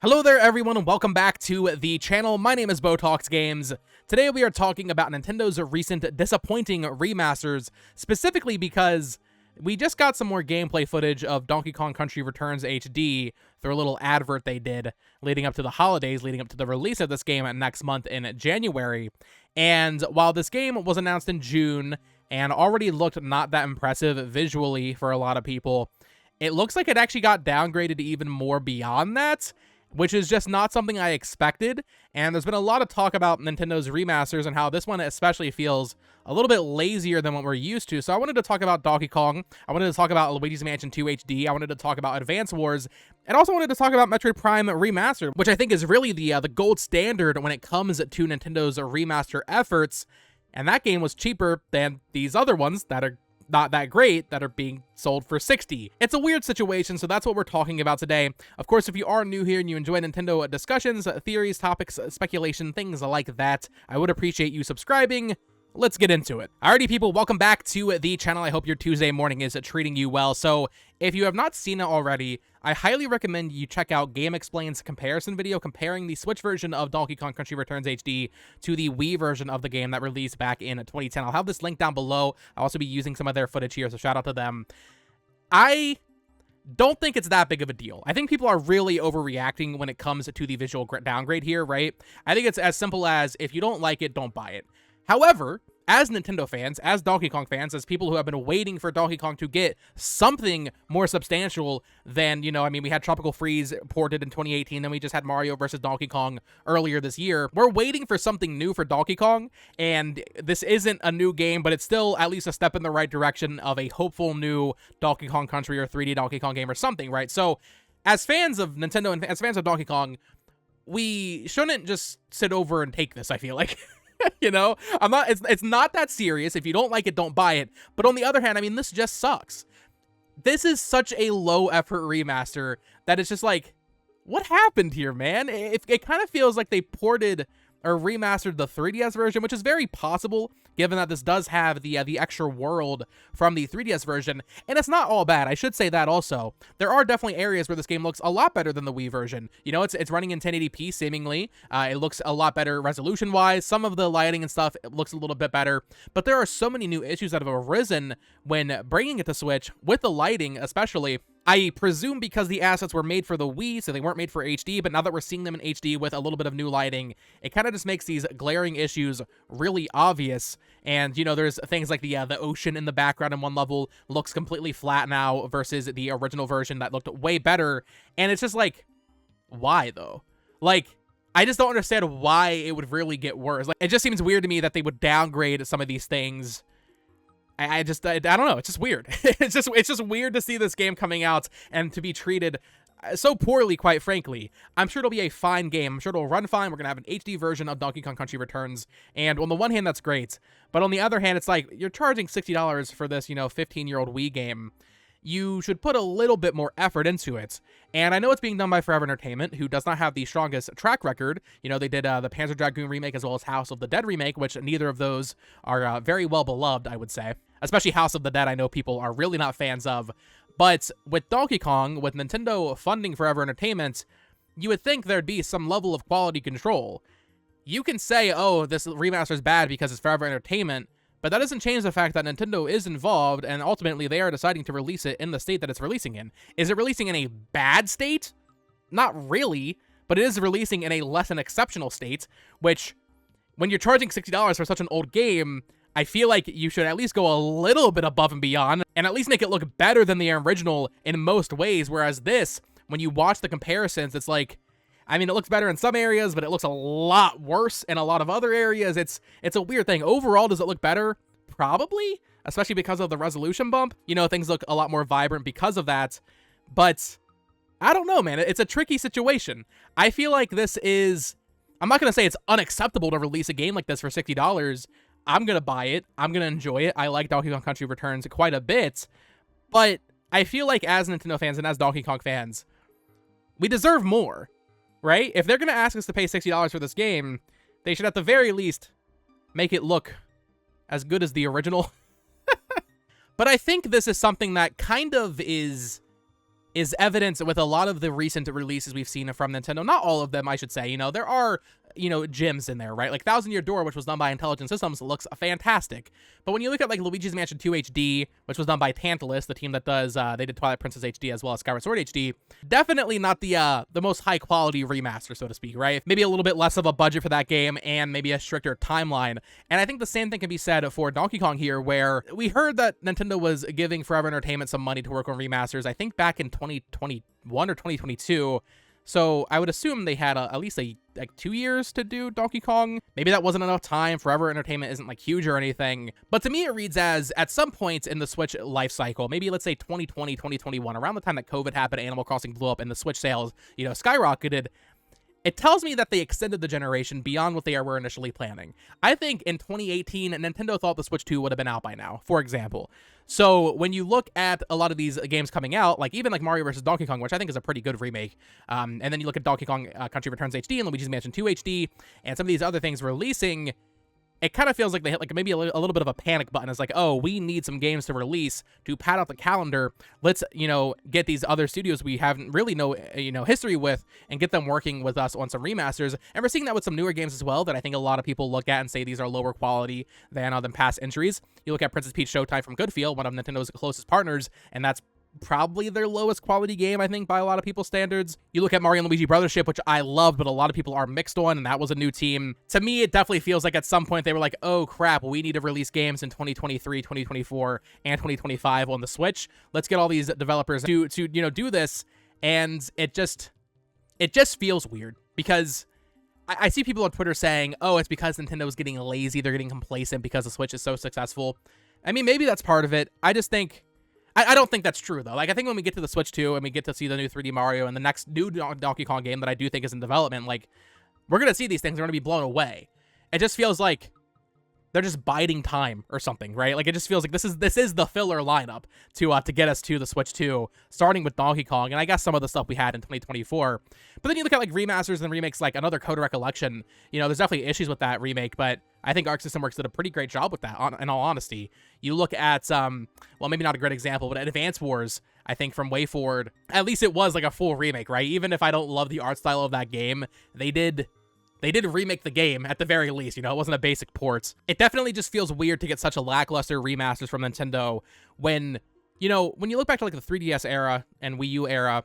Hello there everyone and welcome back to the channel. My name is Botox Games. Today we are talking about Nintendo's recent disappointing remasters, specifically because we just got some more gameplay footage of Donkey Kong Country Returns HD through a little advert they did leading up to the holidays, leading up to the release of this game next month in January. And while this game was announced in June and already looked not that impressive visually for a lot of people, it looks like it actually got downgraded even more beyond that, which is just not something I expected. And there's been a lot of talk about Nintendo's remasters and how this one especially feels a little bit lazier than what we're used to. So I wanted to talk about Donkey Kong, I wanted to talk about Luigi's Mansion 2 HD, I wanted to talk about Advance Wars, and also wanted to talk about Metroid Prime Remastered, which I think is really the gold standard when it comes to Nintendo's remaster efforts. And that game was cheaper than these other ones that are not that great that are being sold for $60. It's a weird situation, so that's what we're talking about today. Of course, if you are new here and you enjoy Nintendo discussions, theories, topics, speculation, things like that, I would appreciate you subscribing. Let's get into it. Alrighty, people, welcome back to the channel. I hope your Tuesday morning is treating you well. So if you have not seen it already, I highly recommend you check out Gamexplain's comparison video comparing the Switch version of Donkey Kong Country Returns HD to the Wii version of the game that released back in 2010. I'll have this link down below. I'll also be using some of their footage here, so shout out to them. I don't think it's that big of a deal. I think people are really overreacting when it comes to the visual downgrade here, right? I think it's as simple as, if you don't like it, don't buy it. However, as Nintendo fans, as Donkey Kong fans, as people who have been waiting for Donkey Kong to get something more substantial than, we had Tropical Freeze ported in 2018, then we just had Mario vs. Donkey Kong earlier this year. We're waiting for something new for Donkey Kong, and this isn't a new game, but it's still at least a step in the right direction of a hopeful new Donkey Kong Country or 3D Donkey Kong game or something, right? So, as fans of Nintendo and as fans of Donkey Kong, we shouldn't just sit over and take this, I feel like. It's not that serious. If you don't like it, don't buy it. But on the other hand, this just sucks. This is such a low effort remaster that it's just like, what happened here, man? It kind of feels like they ported or remastered the 3DS version, which is very possible, given that this does have the extra world from the 3DS version, and it's not all bad. I should say that also. There are definitely areas where this game looks a lot better than the Wii version. It's running in 1080p, seemingly. It looks a lot better resolution-wise. Some of the lighting and stuff, it looks a little bit better, but there are so many new issues that have arisen when bringing it to Switch, with the lighting especially. I presume because the assets were made for the Wii, so they weren't made for HD, but now that we're seeing them in HD with a little bit of new lighting, it kind of just makes these glaring issues really obvious. And, there's things like the ocean in the background in one level looks completely flat now versus the original version that looked way better. And it's just like, why though? Like, I just don't understand why it would really get worse. Like, it just seems weird to me that they would downgrade some of these things. I don't know. It's just weird. It's just weird to see this game coming out and to be treated so poorly, quite frankly. I'm sure it'll be a fine game. I'm sure it'll run fine. We're going to have an HD version of Donkey Kong Country Returns. And on the one hand, that's great. But on the other hand, it's like, you're charging $60 for this, 15-year-old Wii game. You should put a little bit more effort into it. And I know it's being done by Forever Entertainment, who does not have the strongest track record. They did the Panzer Dragoon remake as well as House of the Dead remake, which neither of those are very well beloved, I would say. Especially House of the Dead, I know people are really not fans of. But with Donkey Kong, with Nintendo funding Forever Entertainment, you would think there'd be some level of quality control. You can say, oh, this remaster is bad because it's Forever Entertainment, but that doesn't change the fact that Nintendo is involved, and ultimately they are deciding to release it in the state that it's releasing in. Is it releasing in a bad state? Not really, but it is releasing in a less than exceptional state, which, when you're charging $60 for such an old game, I feel like you should at least go a little bit above and beyond, and at least make it look better than the original in most ways, whereas this, when you watch the comparisons, it's like, it looks better in some areas, but it looks a lot worse in a lot of other areas. It's a weird thing. Overall, does it look better? Probably, especially because of the resolution bump. Things look a lot more vibrant because of that, but I don't know, man. It's a tricky situation. I feel like this is, I'm not going to say it's unacceptable to release a game like this for $60. I'm going to buy it. I'm going to enjoy it. I like Donkey Kong Country Returns quite a bit, but I feel like as Nintendo fans and as Donkey Kong fans, we deserve more. Right? If they're going to ask us to pay $60 for this game, they should at the very least make it look as good as the original. But I think this is something that kind of is is evident with a lot of the recent releases we've seen from Nintendo. Not all of them, I should say. You know, there are, you know, gems in there, right? Like Thousand Year Door, which was done by Intelligent Systems, looks fantastic. But when you look at like Luigi's Mansion 2 HD, which was done by Tantalus, the team that does, they did Twilight Princess HD as well as Skyward Sword HD, definitely not the most high quality remaster, so to speak, right? Maybe a little bit less of a budget for that game and maybe a stricter timeline. And I think the same thing can be said for Donkey Kong here, where we heard that Nintendo was giving Forever Entertainment some money to work on remasters, I think back in 2021 or 2022. So I would assume they had at least like 2 years to do Donkey Kong. Maybe that wasn't enough time. Forever Entertainment isn't like huge or anything. But to me, it reads as at some point in the Switch life cycle, maybe let's say 2020, 2021, around the time that COVID happened, Animal Crossing blew up and the Switch sales, you know, skyrocketed. It tells me that they extended the generation beyond what they were initially planning. I think in 2018, Nintendo thought the Switch 2 would have been out by now, for example. So when you look at a lot of these games coming out, like even like Mario vs. Donkey Kong, which I think is a pretty good remake, and then you look at Donkey Kong Country Returns HD and Luigi's Mansion 2 HD, and some of these other things releasing, it kind of feels like they hit like maybe a little bit of a panic button. It's like, oh, we need some games to release to pad out the calendar. Let's, you know, get these other studios we haven't really history with and get them working with us on some remasters. And we're seeing that with some newer games as well that I think a lot of people look at and say these are lower quality than past entries. You look at Princess Peach Showtime from Goodfield, one of Nintendo's closest partners, and that's probably their lowest quality game, I think, by a lot of people's standards. You look at Mario and Luigi Brothership, which I love, but a lot of people are mixed on, and that was a new team. To me, it definitely feels like at some point they were like, oh crap, we need to release games in 2023, 2024, and 2025 on the Switch. Let's get all these developers to you know, do this. And it just feels weird because I see people on Twitter saying, oh, it's because Nintendo's getting lazy, they're getting complacent because the Switch is so successful. I mean, maybe that's part of it. I just think I don't think that's true, though. Like, I think when we get to the Switch 2 and we get to see the new 3D Mario and the next new Donkey Kong game that I do think is in development, like, we're going to see these things. They're going to be blown away. It just feels like they're just biding time or something, right? Like, it just feels like this is the filler lineup to get us to the Switch 2, starting with Donkey Kong, and I guess some of the stuff we had in 2024. But then you look at, like, remasters and remakes, like another Code Recollection. You know, there's definitely issues with that remake, but I think Arc System Works did a pretty great job with that, in all honesty. You look at, well, maybe not a great example, but Advance Wars, I think, from WayForward, at least it was like a full remake, right? Even if I don't love the art style of that game, they did remake the game at the very least, you know, it wasn't a basic port. It definitely just feels weird to get such a lackluster remasters from Nintendo when, you know, when you look back to like the 3DS era and Wii U era,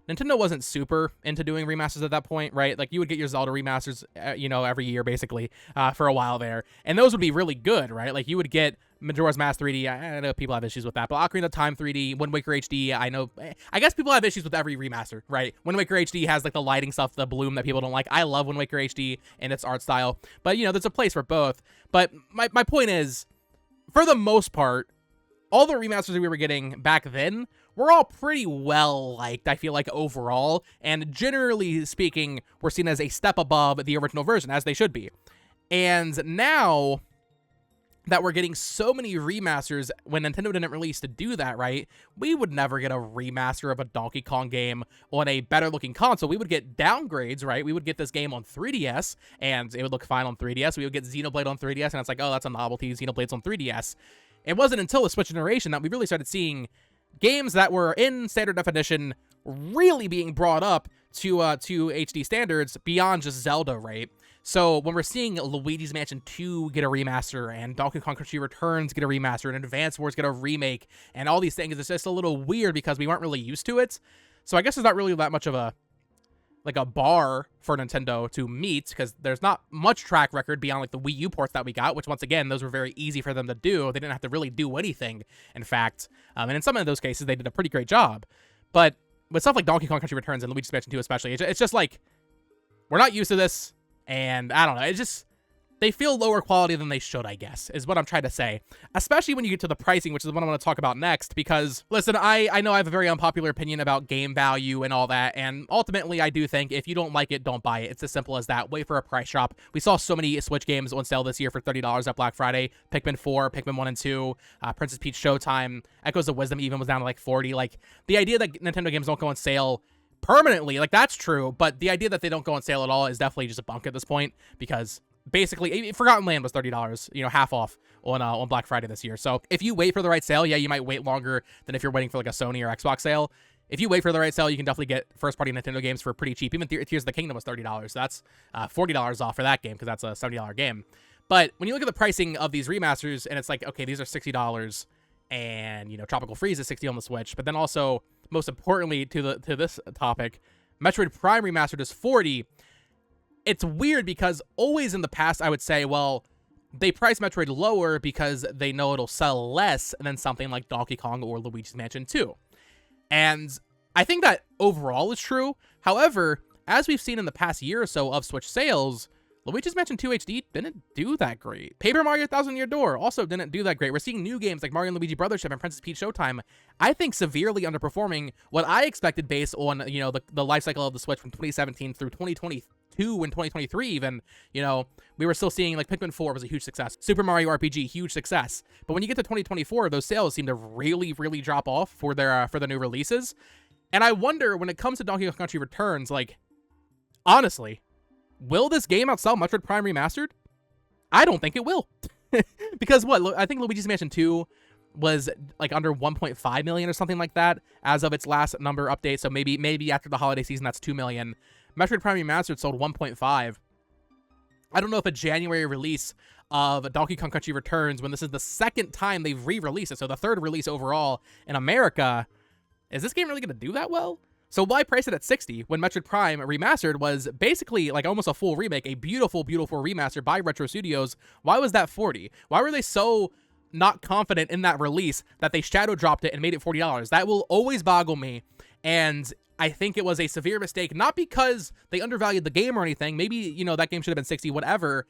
Nintendo wasn't super into doing remasters at that point, right? Like, you would get your Zelda remasters, you know, every year, basically, for a while there. And those would be really good, right? Like, you would get Majora's Mask 3D. I know people have issues with that, but Ocarina of Time 3D, Wind Waker HD, I guess people have issues with every remaster, right? Wind Waker HD has, like, the lighting stuff, the bloom that people don't like. I love Wind Waker HD and its art style. But, you know, there's a place for both. But my point is, for the most part, all the remasters we were getting back then were all pretty well liked, I feel like, overall, and generally speaking, were seen as a step above the original version, as they should be. And now that we're getting so many remasters, when Nintendo didn't release to do that, right, we would never get a remaster of a Donkey Kong game on a better-looking console. We would get downgrades, right? We would get this game on 3DS, and it would look fine on 3DS. We would get Xenoblade on 3DS, and it's like, oh, that's a novelty, Xenoblade's on 3DS. It wasn't until the Switch generation that we really started seeing games that were in standard definition really being brought up to HD standards beyond just Zelda, right? So when we're seeing Luigi's Mansion 2 get a remaster and Donkey Kong Country Returns get a remaster and Advance Wars get a remake and all these things, it's just a little weird because we weren't really used to it. So I guess there's not really that much of a bar for Nintendo to meet because there's not much track record beyond like the Wii U ports that we got, which once again, those were very easy for them to do. They didn't have to really do anything, in fact. And in some of those cases, they did a pretty great job. But with stuff like Donkey Kong Country Returns and Luigi's Mansion 2 especially, it's just like, we're not used to this. And I don't know, it's just, they feel lower quality than they should, I guess, is what I'm trying to say. Especially when you get to the pricing, which is what I want to talk about next, because, listen, I know I have a very unpopular opinion about game value and all that, and ultimately I do think if you don't like it, don't buy it. It's as simple as that. Wait for a price drop. We saw so many Switch games on sale this year for $30 at Black Friday. Pikmin 4, Pikmin 1 and 2, Princess Peach Showtime, Echoes of Wisdom even was down to like 40. Like, the idea that Nintendo games don't go on sale permanently, like, that's true, but the idea that they don't go on sale at all is definitely just a bunk at this point, because basically, Forgotten Land was $30, you know, half off on Black Friday this year. So if you wait for the right sale, yeah, you might wait longer than if you're waiting for like a Sony or Xbox sale. if you wait for the right sale, you can definitely get first-party Nintendo games for pretty cheap. Even Tears of the Kingdom was $30, so that's $40 off for that game because that's a $70 game. But when you look at the pricing of these remasters, and it's like, okay, these are $60, and, you know, Tropical Freeze is $60 on the Switch, but then also, most importantly to this topic, Metroid Prime Remastered is $40. It's weird because always in the past, I would say, well, they price Metroid lower because they know it'll sell less than something like Donkey Kong or Luigi's Mansion 2. And I think that overall is true. However, as we've seen in the past year or so of Switch sales, Luigi's Mansion 2 HD didn't do that great. Paper Mario Thousand Year Door also didn't do that great. We're seeing new games like Mario & Luigi Brothership and Princess Peach Showtime, I think severely underperforming what I expected based on, you know, the life cycle of the Switch from 2017 through 2022 and 2023 even. You know, we were still seeing like Pikmin 4 was a huge success. Super Mario RPG, huge success. But when you get to 2024, those sales seem to really, really drop off for the new releases. And I wonder, when it comes to Donkey Kong Country Returns, like, honestly, will this game outsell Metroid Prime Remastered? I don't think it will. Because what? I think Luigi's Mansion 2 was like under 1.5 million or something like that as of its last number update. So maybe after the holiday season, that's 2 million. Metroid Prime Remastered sold 1.5. I don't know if a January release of Donkey Kong Country Returns, when this is the second time they've re-released it, so the third release overall in America, is this game really going to do that well? So why price it at 60 when Metroid Prime Remastered was basically like almost a full remake, a beautiful, beautiful remaster by Retro Studios? Why was that 40? Why were they so not confident in that release that they shadow dropped it and made it $40? That will always boggle me, and I think it was a severe mistake, not because they undervalued the game or anything. Maybe, you know, that game should have been 60, whatever.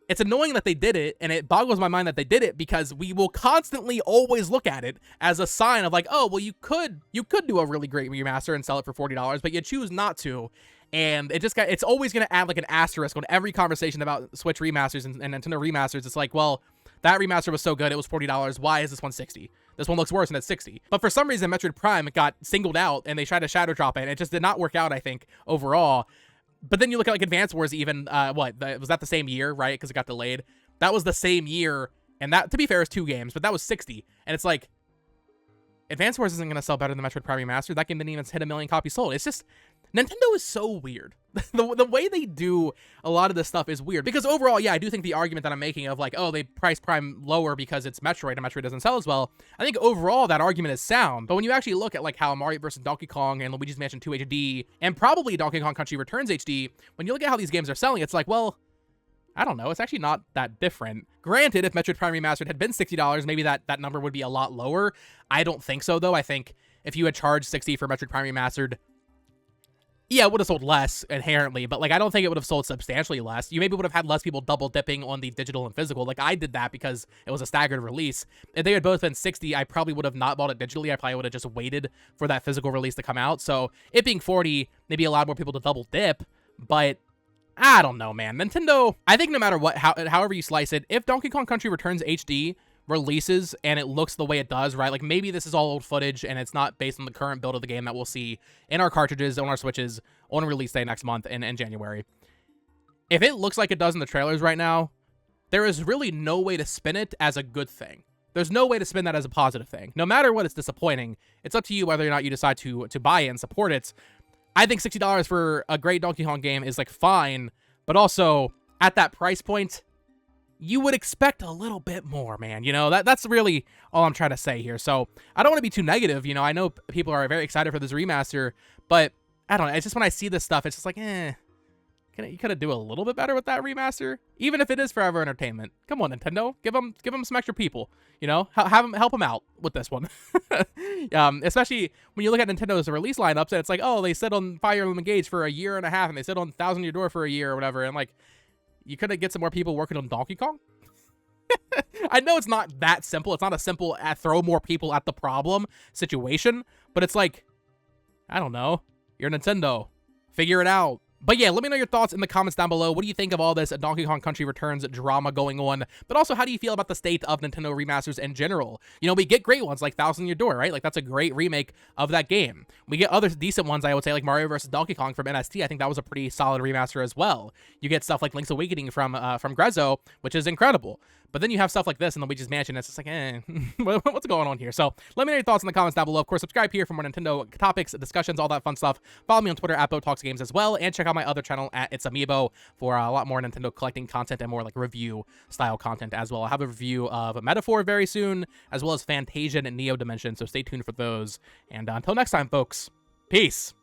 It's annoying that they did it, and it boggles my mind that they did it because we will constantly always look at it as a sign of like, oh, well, you could do a really great remaster and sell it for $40, but you choose not to. And it's always going to add like an asterisk on every conversation about Switch remasters and Nintendo remasters. It's like, well, that remaster was so good, it was $40. Why is this one 60? This one looks worse and it's 60. But for some reason, Metroid Prime got singled out and they tried to shadow drop it, and it just did not work out, I think, overall. But then you look at like Advance Wars even, was that the same year, right? Because it got delayed. That was the same year, and that, to be fair, is 2 games, but that was 60. And it's like, Advance Wars isn't going to sell better than Metroid Prime Remastered. That game didn't even hit 1 million copies sold. It's just, Nintendo is so weird. the way they do a lot of this stuff is weird. Because overall, yeah, I do think the argument that I'm making of like, oh, they price Prime lower because it's Metroid and Metroid doesn't sell as well, I think overall that argument is sound. But when you actually look at like how Mario vs. Donkey Kong and Luigi's Mansion 2 HD and probably Donkey Kong Country Returns HD, when you look at how these games are selling, it's like, well, I don't know. It's actually not that different. Granted, if Metroid Prime Remastered had been $60, maybe that number would be a lot lower. I don't think so, though. I think if you had charged $60 for Metroid Prime Remastered, yeah, it would have sold less inherently, but like I don't think it would have sold substantially less. You maybe would have had less people double dipping on the digital and physical. Like I did that because it was a staggered release. If they had both been 60, I probably would have not bought it digitally. I probably would have just waited for that physical release to come out. So it being 40, maybe allowed more people to double dip, but I don't know, man. Nintendo, I think no matter what, however you slice it, if Donkey Kong Country Returns HD releases and it looks the way it does, right? Like maybe this is all old footage and it's not based on the current build of the game that we'll see in our cartridges, on our Switches, on release day next month in January. If it looks like it does in the trailers right now, there is really no way to spin it as a good thing. There's no way to spin that as a positive thing. No matter what, it's disappointing. It's up to you whether or not you decide to buy it and support it. I think $60 for a great Donkey Kong game is like fine, but also at that price point, you would expect a little bit more, man. You know, that's really all I'm trying to say here. So I don't want to be too negative. You know, I know people are very excited for this remaster, but I don't know. It's just when I see this stuff, it's just like, you could do a little bit better with that remaster, even if it is Forever Entertainment. Come on, Nintendo, give them some extra people. You know, help them out with this one. Especially when you look at Nintendo's release lineups, and it's like, oh, they sit on Fire Emblem Engage for 1.5 years, and they sit on Thousand Year Door for a year or whatever, and like, you couldn't get some more people working on Donkey Kong? I know it's not that simple. It's not a simple throw more people at the problem situation, but it's like, I don't know. You're Nintendo. Figure it out. But yeah, let me know your thoughts in the comments down below. What do you think of all this Donkey Kong Country Returns drama going on? But also, how do you feel about the state of Nintendo remasters in general? You know, we get great ones like Thousand Year Door, right? Like, that's a great remake of that game. We get other decent ones, I would say, like Mario vs. Donkey Kong from NST. I think that was a pretty solid remaster as well. You get stuff like Link's Awakening from Grezzo, which is incredible. But then you have stuff like this in the Luigi's Mansion, and it's just like, what's going on here? So let me know your thoughts in the comments down below. Of course, subscribe here for more Nintendo topics, discussions, all that fun stuff. Follow me on Twitter at BoTalksGames as well, and check out my other channel at It's Amiibo for a lot more Nintendo collecting content and more like review style content as well. I'll have a review of Metaphor very soon, as well as Fantasia and Neo Dimension, so stay tuned for those. And until next time, folks, peace.